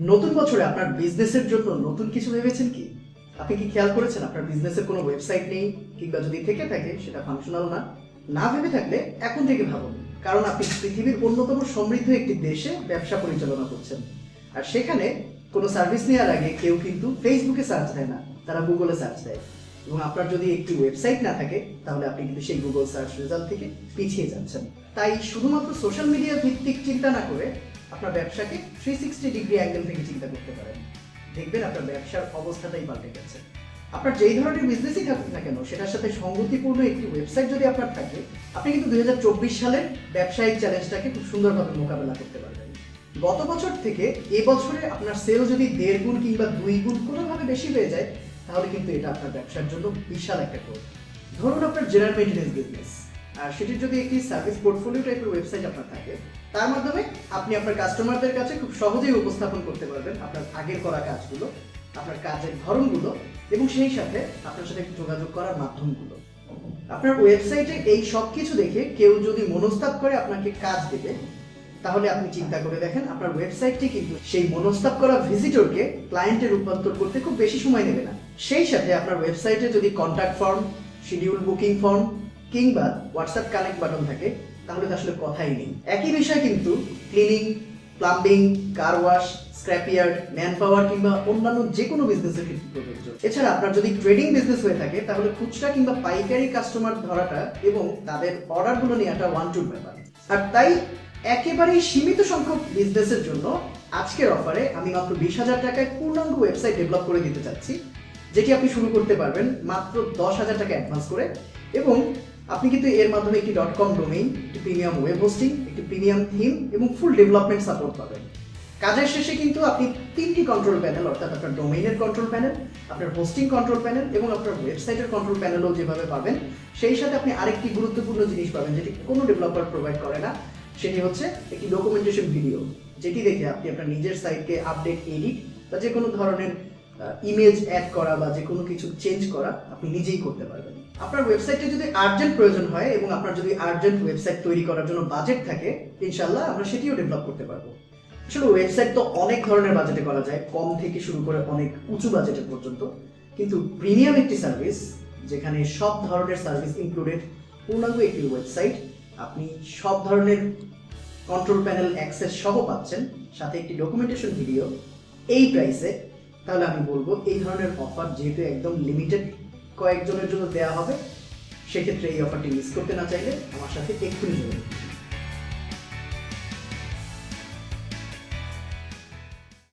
নতুন বছরে আপনার বিজনেসের জন্য নতুন কিছু ভেবেছেন কি? আপনি কি খেয়াল করেছেন আপনার বিজনেসের কোনো ওয়েবসাইট নেই, কিংবা যদি থেকে থাকে সেটা ফাংশনাল না ভেবে থাকলে এখন থেকে ভাবুন। কারণ আপনি পৃথিবীর অন্যতম সমৃদ্ধ একটি দেশে ব্যবসা পরিচালনা করছেন, আর সেখানে কোনো সার্ভিস নেওয়ার আগে কেউ কিন্তু ফেসবুকে সার্চ দেয় না, তারা গুগলে সার্চ দেয়। এবং আপনার যদি একটি ওয়েবসাইট না থাকে তাহলে আপনি কিন্তু সেই গুগল সার্চ রেজাল্ট থেকে পিছিয়ে যাচ্ছেন। তাই শুধুমাত্র সোশ্যাল মিডিয়া ভিত্তিক চিন্তা না করে আপনার ব্যবসাকে 360 ডিগ্রি অ্যাঙ্গেল থেকে চিন্তা করতে পারেন। দেখবেন আপনার ব্যবসার অবস্থাটাই পাল্টে গেছে। আপনার যেই ধরনের বিজনেসই থাকুক না কেন, সেটার সাথে সঙ্গতিপূর্ণ একটি ওয়েবসাইট যদি আপনার থাকে, আপনি কিন্তু 2024 সালের ব্যবসায়িক চ্যালেঞ্জটাকে খুব সুন্দরভাবে মোকাবেলা করতে পারবেন। গত বছর থেকে এবছরে আপনার সেল যদি 1.5 গুণ কিংবা 2 গুণ কোনোভাবে বেশি হয়ে যায়, তাহলে কিন্তু এটা আপনার ব্যবসার জন্য বিশাল একটা গ্রোথ। ধরুন আপনার জেনারেল মেইনটেনেন্স বিজনেস, আর সেটির যদি একটি সার্ভিস পোর্টফোলিও টাইপের ওয়েবসাইট আপনার থাকে, তার মাধ্যমে আপনি আপনার কাস্টমারদের কাছে খুব সহজেই উপস্থাপন করতে পারবেন আপনার আগের করা কাজগুলো, আপনার কাজের ধরনগুলো এবং সেই সাথে আপনার সাথে যোগাযোগ করার মাধ্যমগুলো। আপনার ওয়েবসাইটে এই সব কিছু দেখে কেউ যদি মনস্তাপ করে আপনাকে কাজ দেবে, তাহলে আপনি চিন্তা করে দেখেন আপনার ওয়েবসাইটটি কিন্তু সেই মনস্তাপ করা ভিজিটরকে ক্লায়েন্টে রূপান্তর করতে খুব বেশি সময় নেবে না। সেই সাথে আপনার ওয়েবসাইটে যদি contact form, schedule booking form কিংবা হোয়াটসঅ্যাপ কানেক্ট বাটন থাকে, তাহলে তো আসলে কথাই নেই। একই বিষয় কিন্তু cleaning, plumbing, car wash, scrapyard, man power কিংবা অন্যান্য যে কোনো বিজনেসের ক্ষেত্রে প্রযোজ্য। এছাড়া আপনার যদি ট্রেডিং বিজনেস হয়ে থাকে, তাহলে খুচরা কিংবা পাইকারি কাস্টমার ধরাটা এবং তাদের অর্ডারগুলো নেওয়াটা ওয়ান টু ব্যাপার। আর তাই একেবারেই সীমিত সংখ্যক বিজনেসের জন্য আজকের অফারে আমি মাত্র 20,000 টাকায় পূর্ণাঙ্গ ওয়েবসাইট ডেভেলপ করে দিতে চাচ্ছি, যেটি আপনি শুরু করতে পারবেন মাত্র 10,000 টাকা অ্যাডভান্স করে। এবং আপনি কিন্তু এর মাধ্যমে একটি .com ডোমেইন, একটি প্রিমিয়াম ওয়েব হোস্টিং, একটি প্রিমিয়াম থিম এবং ফুল ডেভেলপমেন্ট সাপোর্ট পাবেন। কাজের শেষে কিন্তু আপনি 3টি কন্ট্রোল প্যানেল, অর্থাৎ আপনার ডোমেইনের কন্ট্রোল প্যানেল, আপনার হোস্টিং কন্ট্রোল প্যানেল এবং আপনার ওয়েবসাইটের কন্ট্রোল প্যানেলও যেভাবে পাবেন, সেই সাথে আপনি আরেকটি গুরুত্বপূর্ণ জিনিস পাবেন যেটি কোনো ডেভেলপার প্রোভাইড করে না। সেটি হচ্ছে একটি ডকুমেন্টেশন ভিডিও, যেটি দেখে আপনি আপনার নিজের সাইটকে আপডেট, এডিট বা যে কোনো ধরনের ইমেজ অ্যাড করা বা যে কোনো কিছু চেঞ্জ করা আপনি নিজেই করতে পারবেন। আপনার ওয়েবসাইটে যদি আর্জেন্ট প্রয়োজন হয় এবং আপনার যদি আর্জেন্ট ওয়েবসাইট তৈরি করার জন্য বাজেট থাকে, ইনশাআল্লাহ আমরা সেটিও ডেভেলপ করতে পারবো। আসলে ওয়েবসাইট তো অনেক ধরনের বাজেটে করা যায়, কম থেকে শুরু করে অনেক উঁচু বাজেটের পর্যন্ত। কিন্তু প্রিমিয়াম একটি সার্ভিস, যেখানে সব ধরনের সার্ভিস ইনক্লুডেড, পূর্ণাঙ্গ একটি ওয়েবসাইট, আপনি সব ধরনের কন্ট্রোল প্যানেল অ্যাক্সেস সহ পাচ্ছেন, সাথে একটি ডকুমেন্টেশন ভিডিও, এই প্রাইসে, তাহলে আমি বলবো এই ধরনের অফার যেহেতু একদম লিমিটেড কয়েকজনের জন্য দেওয়া হবে, সেক্ষেত্রে এই অফারটি মিস করতে না চাইলে আমার সাথে এক্ষুনি যোগাযোগ করুন।